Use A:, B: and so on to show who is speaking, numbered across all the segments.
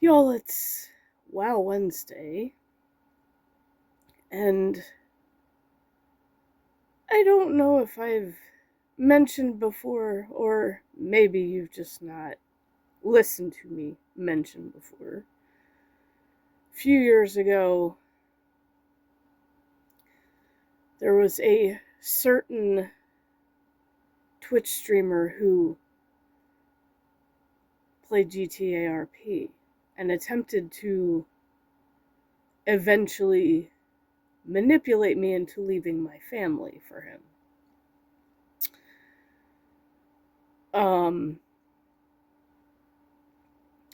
A: Y'all, it's Wow Wednesday, and I don't know if I've mentioned before, or maybe you've just not listened to me mention before. A few years ago, there was a certain Twitch streamer who played GTA RP and attempted to eventually manipulate me into leaving my family for him.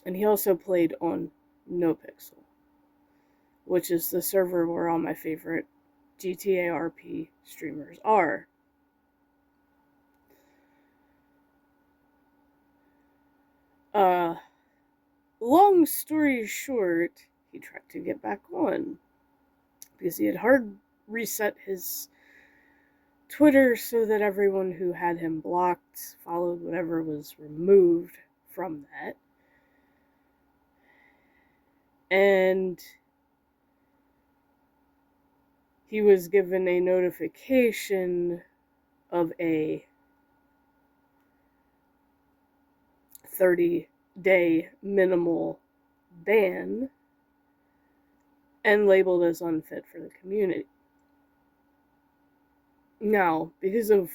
A: And he also played on NoPixel, which is the server where all my favorite GTA RP streamers are. Uh, Long story short, he tried to get back on because he had hard reset his Twitter so that everyone who had him blocked, followed, whatever was removed from that. And he was given a notification of a 30-day minimal ban and labeled as unfit for the community. Now, because of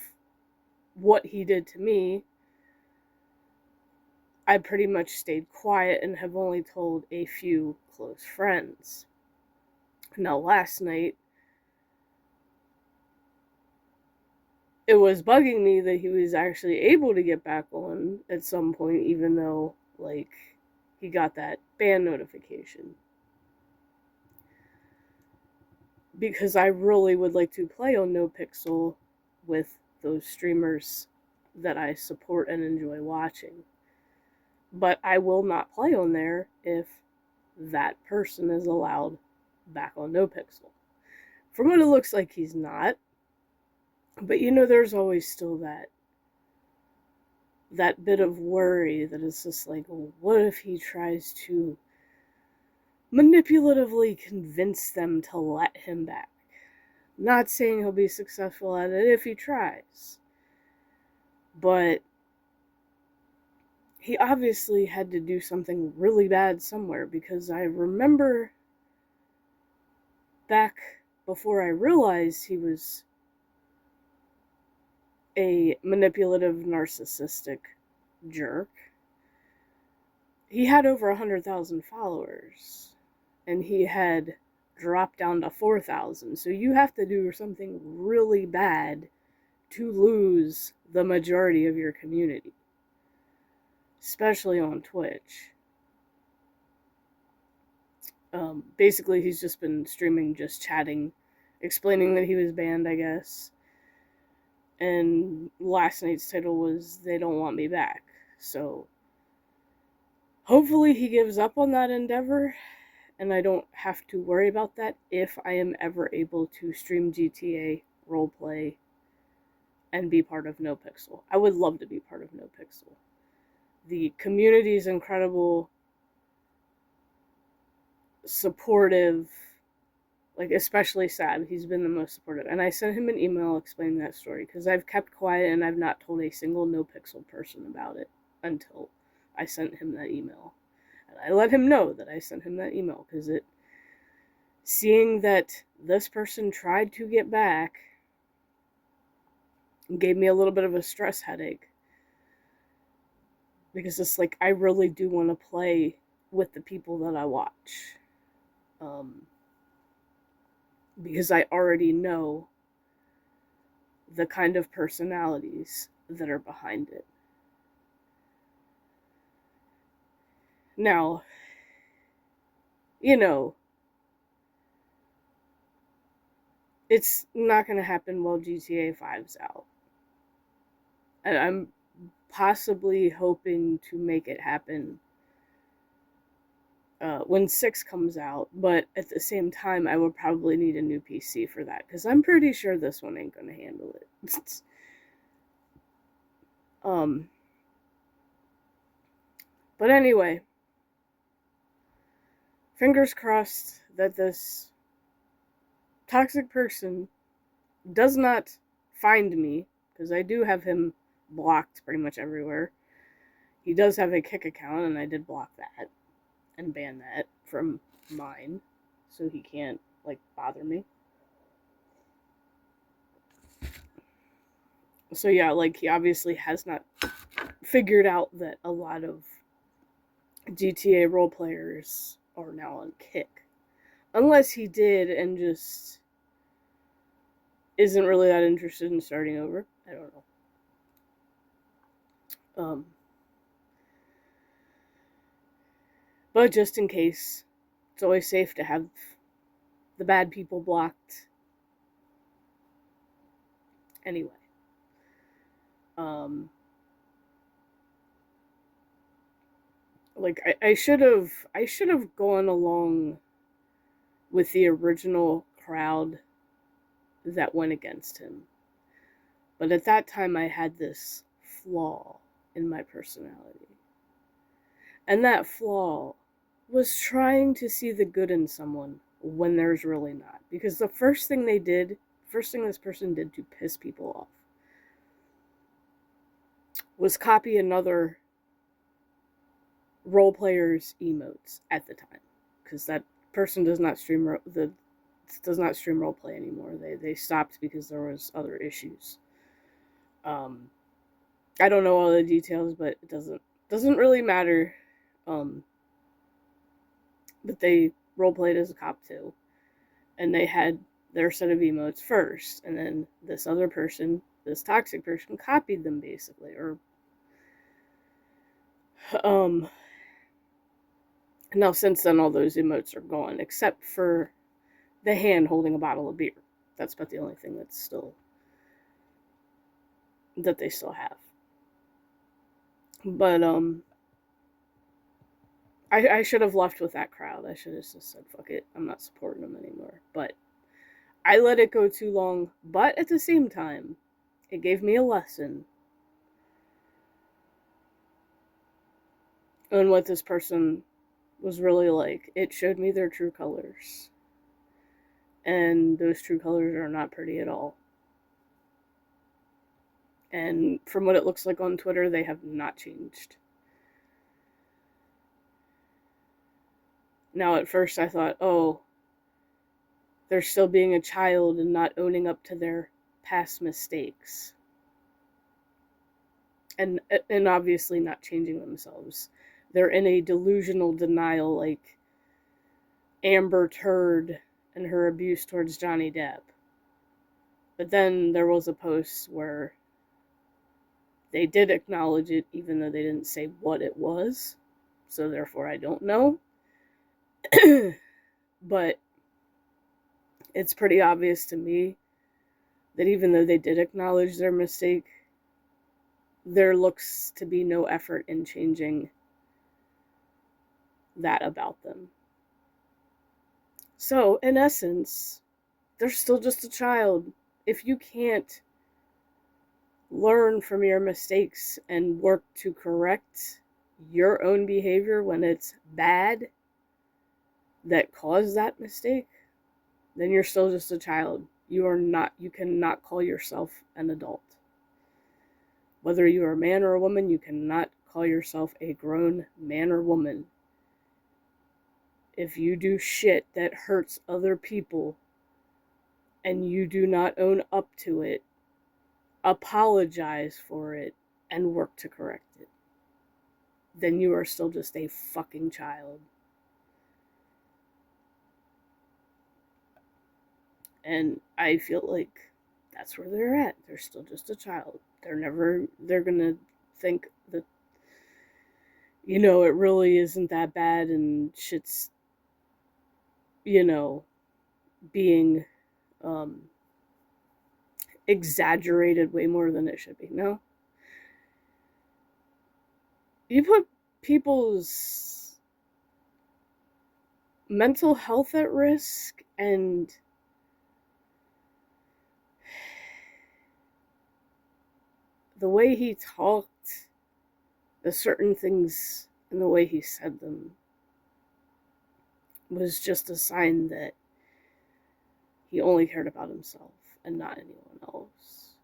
A: what he did to me, I pretty much stayed quiet and have only told a few close friends. Now, last night, it was bugging me that he was actually able to get back on at some point, even though, he got that ban notification. Because I really would like to play on NoPixel with those streamers that I support and enjoy watching. But I will not play on there if that person is allowed back on NoPixel. From what it looks like, he's not. But there's always still that bit of worry that is just like, well, what if he tries to manipulatively convince them to let him back? Not saying he'll be successful at it if he tries. But he obviously had to do something really bad somewhere, because I remember back before I realized he was a manipulative, narcissistic jerk, he had over 100,000 followers, and he had dropped down to 4,000. So you have to do something really bad to lose the majority of your community, especially on Twitch. Basically, he's just been streaming, just chatting, explaining that he was banned, I guess. And last night's title was "They Don't Want Me Back." So hopefully he gives up on that endeavor, and I don't have to worry about that if I am ever able to stream GTA roleplay and be part of NoPixel. I would love to be part of NoPixel. The community is incredible, supportive, especially Sad. He's been the most supportive. And I sent him an email explaining that story, because I've kept quiet and I've not told a single NoPixel person about it until I sent him that email. And I let him know that I sent him that email, because seeing that this person tried to get back gave me a little bit of a stress headache. Because it's like, I really do want to play with the people that I watch. Because I already know the kind of personalities that are behind it. Now, it's not going to happen while GTA 5's out. And I'm possibly hoping to make it happen when 6 comes out, but at the same time, I would probably need a new PC for that, because I'm pretty sure this one ain't going to handle it. But anyway, fingers crossed that this toxic person does not find me, because I do have him blocked pretty much everywhere. He does have a Kick account, and I did block that and ban that from mine, so he can't, bother me. So yeah, he obviously has not figured out that a lot of GTA role players are now on Kick. Unless he did and just isn't really that interested in starting over. I don't know. But just in case, it's always safe to have the bad people blocked. Anyway. I should have gone along with the original crowd that went against him. But at that time I had this flaw in my personality. And that flaw was trying to see the good in someone when there's really not. Because the first thing this person did to piss people off was copy another role player's emotes at the time. Because that person does not stream role play anymore. They stopped because there was other issues. I don't know all the details, but it doesn't really matter. But they roleplayed as a cop too, and they had their set of emotes first, and then this other person, this toxic person, copied them basically, or now since then all those emotes are gone except for the hand holding a bottle of beer. That's about the only thing that they still have. But I should have left with that crowd. I should have just said, fuck it, I'm not supporting them anymore. But I let it go too long. But at the same time, it gave me a lesson on what this person was really like. It showed me their true colors. And those true colors are not pretty at all. And from what it looks like on Twitter, they have not changed. Now, at first I thought, oh, they're still being a child and not owning up to their past mistakes. And obviously not changing themselves. They're in a delusional denial like Amber Turd and her abuse towards Johnny Depp. But then there was a post where they did acknowledge it, even though they didn't say what it was. So therefore I don't know. But it's pretty obvious to me that even though they did acknowledge their mistake, there looks to be no effort in changing that about them. So, in essence, they're still just a child. If you can't learn from your mistakes and work to correct your own behavior when it's bad that caused that mistake, then you're still just a child. You cannot call yourself an adult. Whether you are a man or a woman, you cannot call yourself a grown man or woman. If you do shit that hurts other people and you do not own up to it, apologize for it, and work to correct it, then you are still just a fucking child. And I feel like that's where they're at. They're still just a child. They're gonna think that, it really isn't that bad and shit's, being exaggerated way more than it should be. No. You put people's mental health at risk, and the way he talked, the certain things and the way he said them was just a sign that he only cared about himself and not anyone else.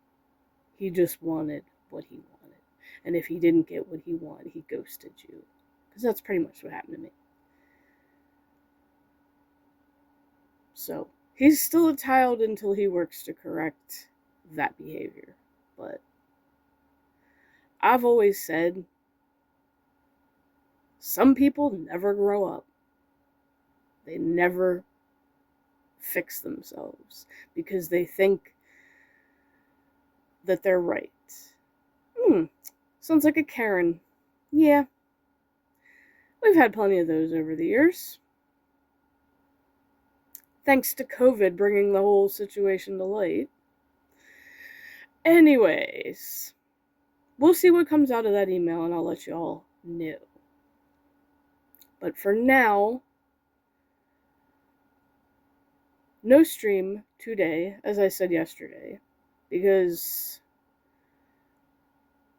A: He just wanted what he wanted. And if he didn't get what he wanted, he ghosted you. Because that's pretty much what happened to me. So, he's still a child until he works to correct that behavior. But I've always said, some people never grow up. They never fix themselves because they think that they're right. Sounds like a Karen. Yeah. We've had plenty of those over the years. Thanks to COVID bringing the whole situation to light. Anyways, we'll see what comes out of that email and I'll let you all know. But for now, no stream today, as I said yesterday, because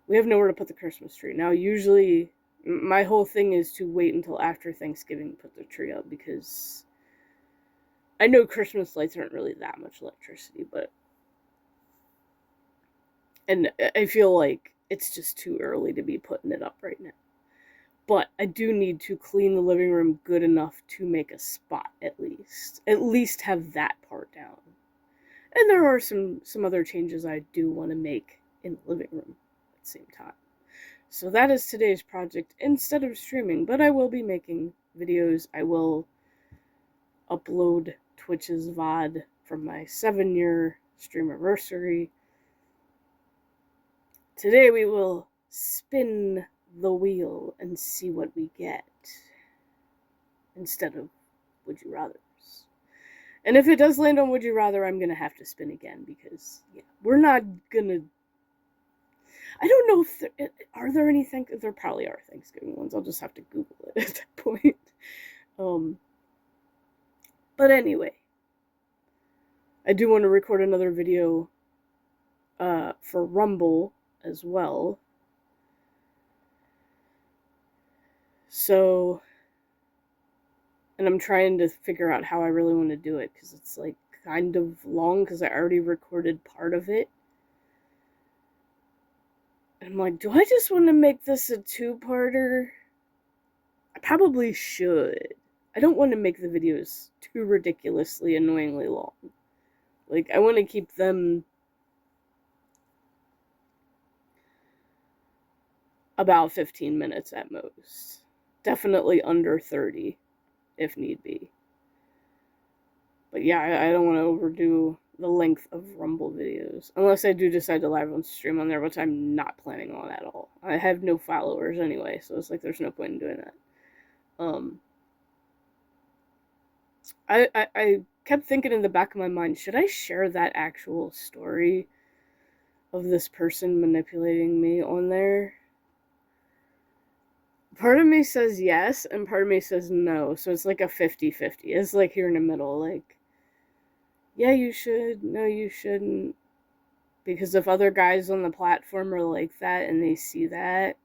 A: we have nowhere to put the Christmas tree. Now, usually, my whole thing is to wait until after Thanksgiving to put the tree up, because I know Christmas lights aren't really that much electricity, and I feel like it's just too early to be putting it up right now. But I do need to clean the living room good enough to make a spot, at least. At least have that part down. And there are some other changes I do want to make in the living room at the same time. So that is today's project instead of streaming. But I will be making videos. I will upload Twitch's VOD from my 7-year streamiversary. Today we will spin the wheel and see what we get instead of Would You Rathers. And if it does land on Would You Rather, I'm gonna have to spin again because we're not gonna. I don't know if are there any there probably are Thanksgiving ones. I'll just have to Google it at that point. But anyway, I do want to record another video for Rumble as well. So, and I'm trying to figure out how I really want to do it, because it's like kind of long, because I already recorded part of it. And I'm like, do I just want to make this a 2-parter? I probably should. I don't want to make the videos too ridiculously, annoyingly long. Like, I want to keep them about 15 minutes at most. Definitely under 30, if need be. But yeah, I don't want to overdo the length of Rumble videos. Unless I do decide to live on stream on there, which I'm not planning on at all. I have no followers anyway, so it's like there's no point in doing that. I kept thinking in the back of my mind, should I share that actual story of this person manipulating me on there? Part of me says yes, and part of me says no. So it's like a 50-50. It's like here in the middle, like, yeah, you should, no, you shouldn't. Because if other guys on the platform are like that and they see that,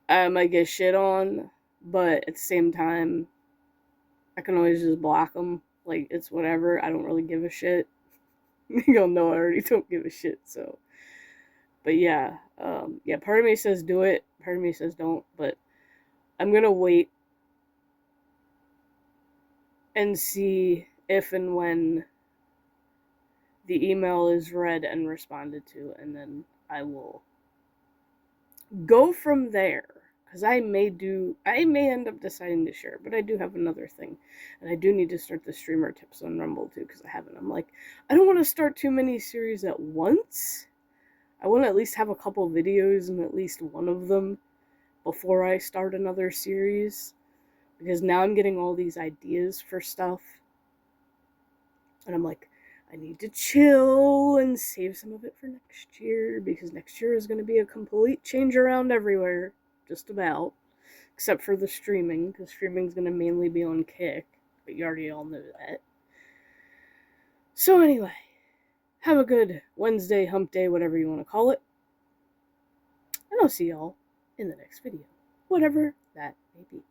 A: I might get shit on. But at the same time, I can always just block them. Like, it's whatever. I don't really give a shit. You'll know I already don't give a shit, so. But yeah, part of me says do it, part of me says don't, but I'm gonna wait and see if and when the email is read and responded to, and then I will go from there, because I may end up deciding to share, but I do have another thing, and I do need to start the streamer tips on Rumble too, because I haven't. I'm like, I don't want to start too many series at once. I want to at least have a couple videos in at least one of them before I start another series. Because now I'm getting all these ideas for stuff. And I'm like, I need to chill and save some of it for next year. Because next year is going to be a complete change around everywhere. Just about. Except for the streaming. Because streaming's going to mainly be on Kick. But you already all know that. So anyway. Have a good Wednesday, hump day, whatever you want to call it. And I'll see y'all in the next video. Whatever that may be.